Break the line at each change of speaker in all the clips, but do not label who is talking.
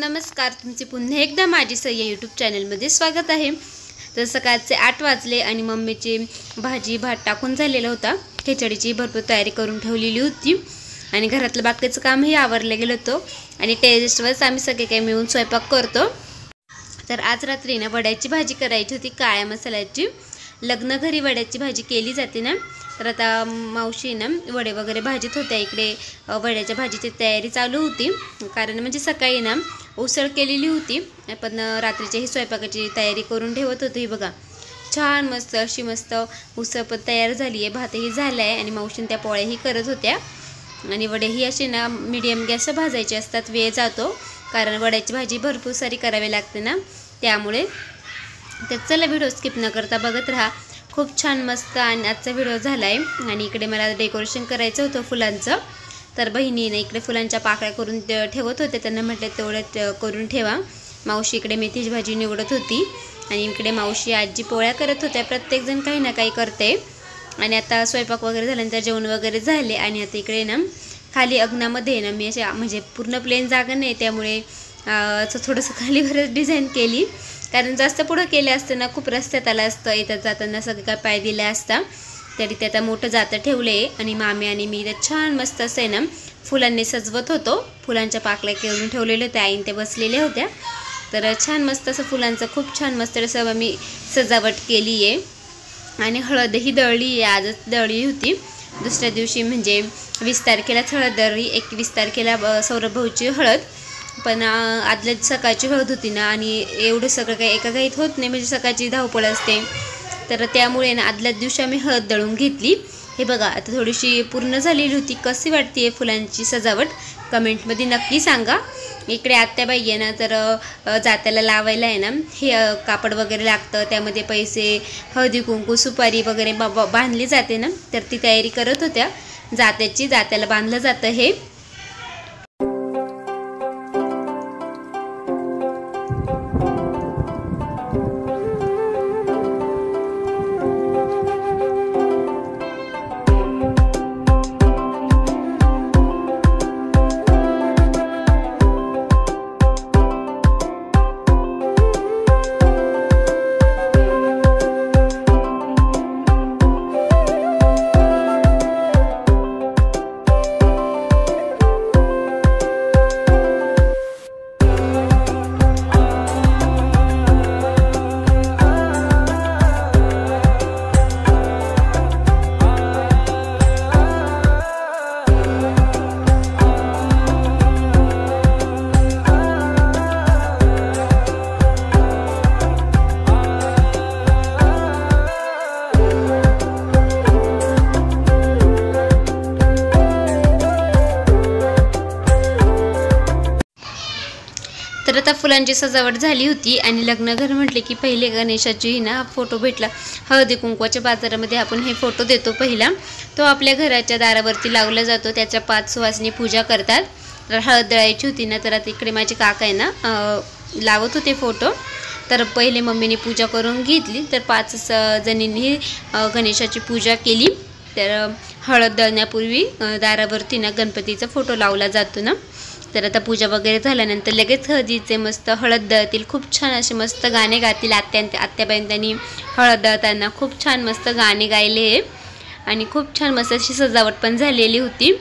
नमस्कार, तुमचे पुन्हा एकदा माझी सय्या यूट्यूब चॅनलमध्ये स्वागत आहे। तर सकाळचे 8 वाजले आणि मम्मीची भाजी भात टाकून झालेला होता। खिचडीची भरपूर तयारी करून ठेवलेली होती आणि घरातलं बाकीचं कामही आवरलं गेलं होतं आणि टेरेसवरच आम्ही सगळे काही मिळून स्वयंपाक करतो। तर आज रात्री ना वड्याची भाजी करायची होती, काळ्या मसाल्याची। लग्न घरी वड्याची भाजी केली जाते ना, तर आता मावशी ना वडे वगैरे भाजीत होत्या। इकडे वड्याच्या भाजीची तयारी चालू होती, कारण म्हणजे सकाळी ना उसळ केलेली होती, पण रात्रीची ही स्वयंपाकाची तयारी करून ठेवत होती। बघा छान मस्त अशी मस्त उसळ पण तयार झाली आहे, भातही झाला आहे आणि मावशीन त्या पोळ्याही करत होत्या। आणि वडेही असे ना मीडियम गॅसवर भाजायचे असतात, वेळ जातो कारण वड्याची भाजी भरपूर सारी करावी लागते ना, त्यामुळे। तर चला व्हिडिओ स्किप न करता बघत राहा, खूप छान मस्त आणि आजचा व्हिडिओ झाला आहे। आणि इकडे मला डेकोरेशन करायचं होतं फुलांचं, तर बहिणीने इकडे फुलांच्या पाकळ्या करून ठेवत होते, त्यांना म्हटलं तेवढं करून ठेवा। मावशी इकडे मेथीची भाजी निवडत होती आणि इकडे मावशी आजी पोळ्या करत होत्या। प्रत्येकजण काही ना काही करते आणि आता स्वयंपाक वगैरे झाल्यानंतर जेवण वगैरे झाले आणि आता इकडे ना खाली अंगणामध्ये ना मी अशा म्हणजे पूर्ण प्लेन जागा नाही, त्यामुळे थोडंसं खालीवरच डिझाईन केली, कारण जास्त पुढं केले असतं ना खूप रस्त्यात आलं असतं, येतात जाताना सगळं काय पाय दिले असता। तरी ते आता मोठं जातं ठेवले आणि मामी आणि मी इथं छान मस्त असं आहे ना फुलांनी सजवत होतो। फुलांच्या पाकळ्या करून ठेवलेल्या होत्या, आईन ते बसलेल्या होत्या, तर छान मस्त असं फुलांचं खूप छान मस्त असं मी सजावट केली आहे। आणि हळदही दळली आहे, आजच दळली होती। दुसऱ्या दिवशी म्हणजे 20 तारखेलाच हळद दळली, 21 तारखेला सौरभ भाऊची हळद, पण आदल्या सकाळची हळद होती ना आणि एवढं सगळं काही एका गाईत होत नाही, म्हणजे सकाळची धावपळ असते, तर त्यामुळे ना आदल्याच दिवशी आम्ही हळद दळून घेतली। हे बघा आता थोडीशी पूर्ण झालेली होती। कशी वाटते फुलांची सजावट कमेंटमध्ये नक्की सांगा। इकडे आत्याबाई आहे ना, तर जात्याला लावायला आहे ना हे कापड वगैरे लागतं, त्यामध्ये पैसे, हळदी कुंकू, सुपारी वगैरे बांधली जाते ना, तर ती तयारी करत होत्या जात्याची। जात्याला बांधलं जातं हे। तर आता फुलांची सजावट झाली होती आणि लग्नघर म्हटले की पहिले गणेशाची ना फोटो भेटला हळदी कुंकवाच्या बाजारामध्ये। आपण हे फोटो देतो पहिला, तो आपल्या घराच्या दारावरती लावला जातो, त्याच्या 5 सुवासिनी पूजा करतात। तर हळद दळायची होती ना, तर आता इकडे माझे काका आहे ना लावत होते फोटो, तर पहिले मम्मीने पूजा करून घेतली, तर 5 जणींनी गणेशाची पूजा केली। तर हळद दळण्यापूर्वी दारावरती ना गणपतीचा फोटो लावला जातो ना, तर आता पूजा वगैरे झाल्यानंतर लगेच हळदीचे मस्त हळद दळतील, खूप छान असे मस्त गाणे गातील। आत्याबाईंनी त्यांनी हळद दळताना खूप छान मस्त गाणे गायले आणि खूप छान मस्त अशी सजावट पण झालेली होती।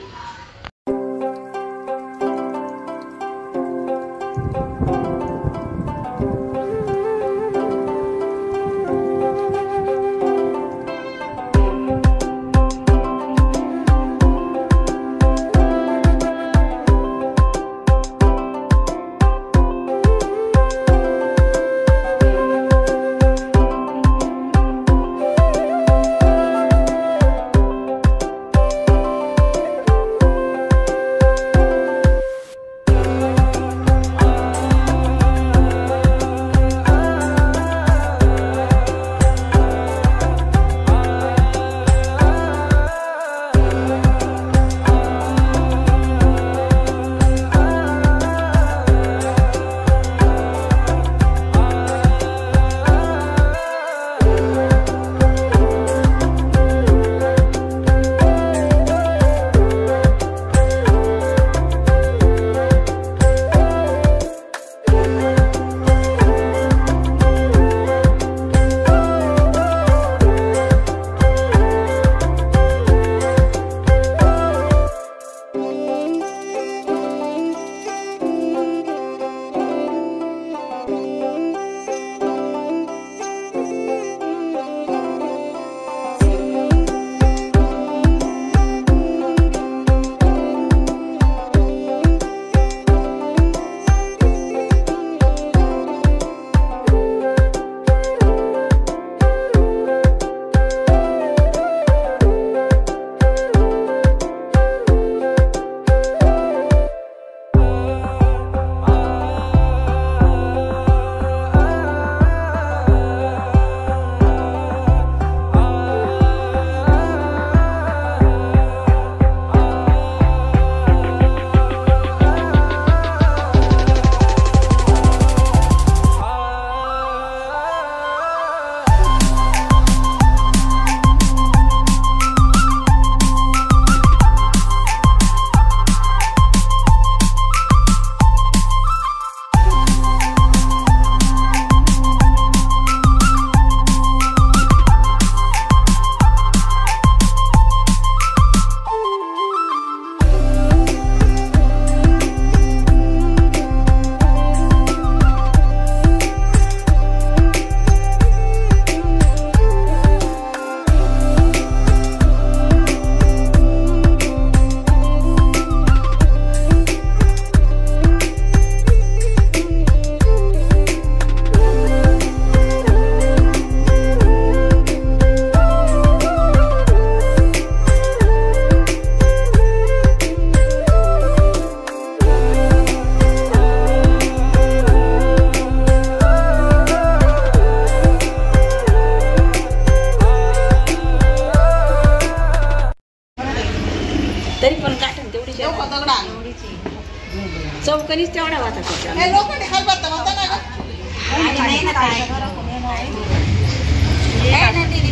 चौकनीच तेवढा वाचा त्याच्या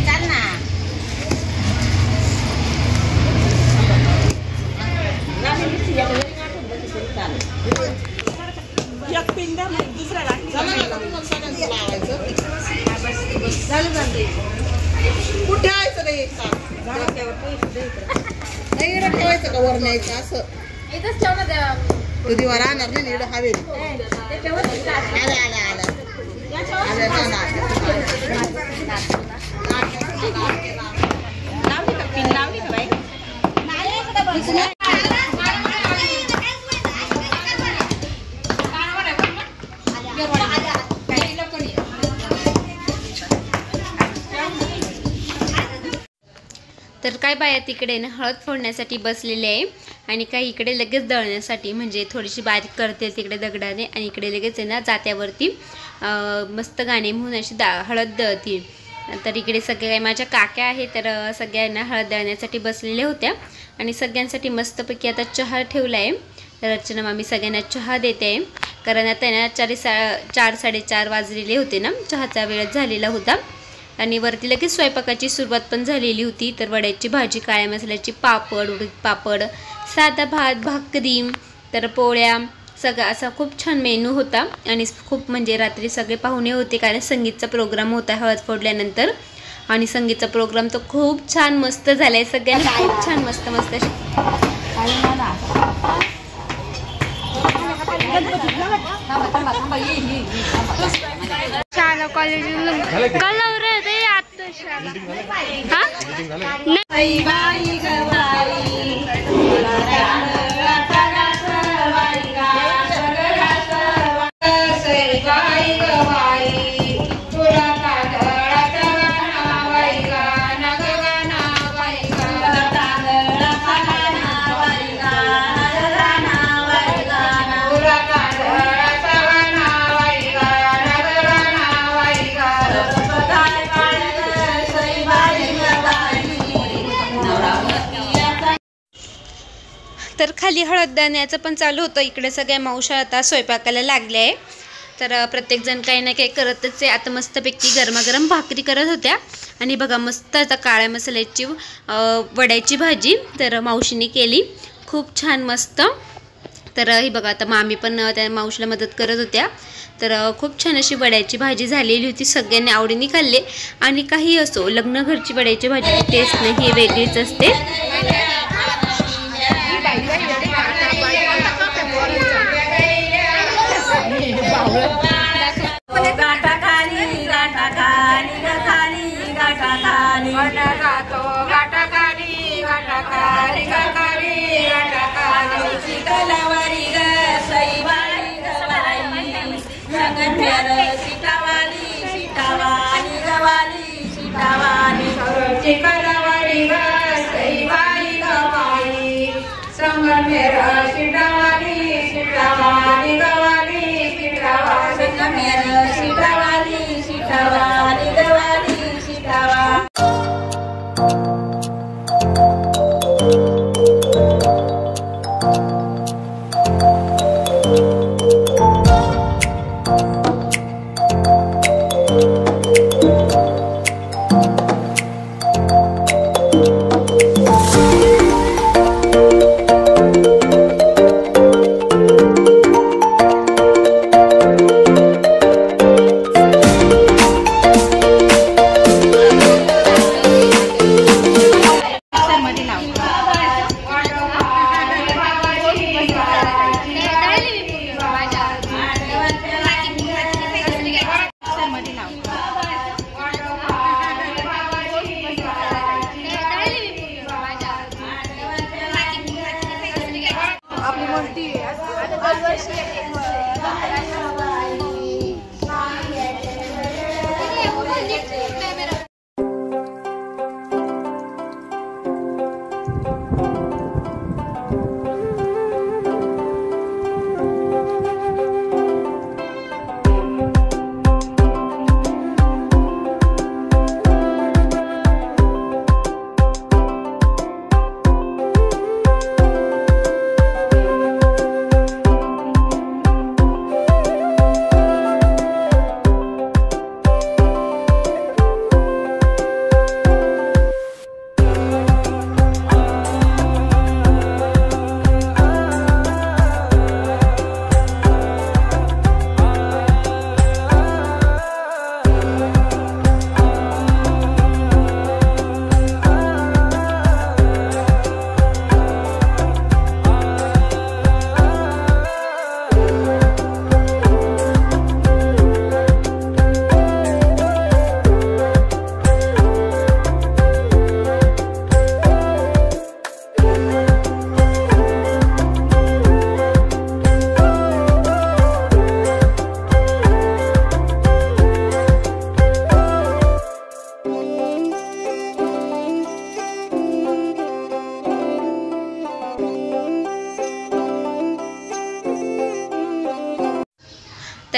चाल ना एक पिंड दुसरा कुठे ठेवायचं ठेवायचं का वर न्यायचं असं इथंच ठेवणं द्या कधी वर आणणार नाही इकडं हवे लावली का पिन लावली का बाई
तर काय बाया तिकडे ना हळद फोडण्यासाठी बसलेले आहे आणि काही इकडे लगेच दळण्यासाठी म्हणजे थोडीशी बारीक करते तिकडे दगडाने आणि इकडे लगेच आहे ना जात्यावरती मस्त गाणे म्हणून अशी हळद दळती. तर इकडे सगळे काही माझ्या काक्या आहेत तर सगळ्यांना हळद दळण्यासाठी बसलेल्या होत्या आणि सगळ्यांसाठी मस्तपैकी आता चहा ठेवला आहे. तर अर्चना मामी सगळ्यांना चहा देते आहे कारण आता ना 4-4:30 वाजलेले होते ना, चहाचा वेळ झालेला होता आणि वरती लगेच स्वयंपाकाची सुरुवात पण झालेली होती. तर वड्याची भाजी, काळ्या मसाल्याची पापड, उडीद पापड, साधा भात, भाकरी, तर पोळ्या, सगळं असा खूप छान मेनू होता आणि खूप म्हणजे रात्री सगळे पाहुणे होते कारण संगीतचा प्रोग्राम होता हळद फोडल्यानंतर आणि संगीतचा प्रोग्राम तर खूप छान मस्त झाला आहे. सगळ्यांनी खूप छान मस्त मस्त शाळा कॉलेज तर खाली हळद दळण्याचं पण चालू होतं. इकडे सगळ्या मावशा आता स्वयंपाकाला लागल्या आहे तर प्रत्येकजण काही ना काही करतच आहे. आता मस्तपैकी गरमागरम भाकरी करत होत्या आणि बघा मस्त आता काळ्या मसाल्याची वड्याची भाजी तर मावशीने केली खूप छान मस्त. तर ही बघा आता मामी पण त्या मावशीला मदत करत होत्या तर खूप छान अशी वड्याची भाजी झालेली होती. सगळ्यांनी आवडीने खाल्ले आणि काही असो लग्न घरची वड्याची भाजी टेस्ट नाही ही वेगळीच असते.
गाठा खाली गाठा खाली खाली गाठा खाली गाठो गाठा खाली गाठा खाली खाली गाठा खाली चिकलवारी ग सईवाली गवाली संगमेर सीतावाली सीतावाली गवाली सीतावाली चिकलवारी ग सईवाली गवाली संगमेर सीतावाली सीतावाली गवाली संगमेर सीतावाली सीतावाली गवाली सीतावाली.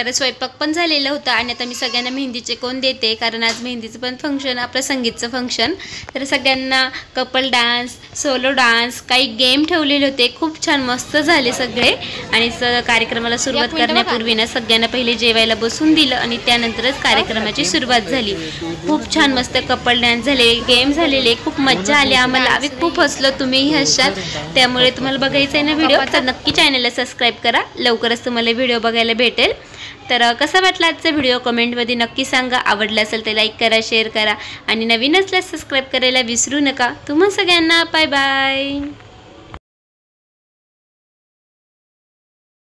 तर स्वयंपाक पण झालेला होता आणि आता मी सगळ्यांना मेहंदीचे कोण देते, कारण आज मेहंदीचं पण फंक्शन, आपलं संगीतचं फंक्शन. तर सगळ्यांना कपल डान्स, सोलो डान्स, काही गेम ठेवलेले होते. खूप छान मस्त झाले सगळे. आणि कार्यक्रमाला सुरुवात करण्यापूर्वी ना सगळ्यांना पहिले जेवायला बसून दिलं आणि त्यानंतरच कार्यक्रमाची सुरुवात झाली. खूप छान मस्त कपल डान्स झाले, गेम झालेले, खूप मजा आली आम्हाला. आम्ही खूप हसलो, तुम्हीही हसाल. त्यामुळे तुम्हाला बघायचं आहे ना व्हिडिओ, तर नक्की चॅनलला सबस्क्राईब करा. लवकरच तुम्हाला व्हिडिओ बघायला भेटेल. तर कसा वाटला आजचा व्हिडिओ कमेंटमध्ये नक्की सांगा. आवडला असेल तर लाईक करा, शेअर करा आणि नवीन असल्यास सबस्क्राईब करायला विसरू नका. तुम्हा सगळ्यांना बाय बाय.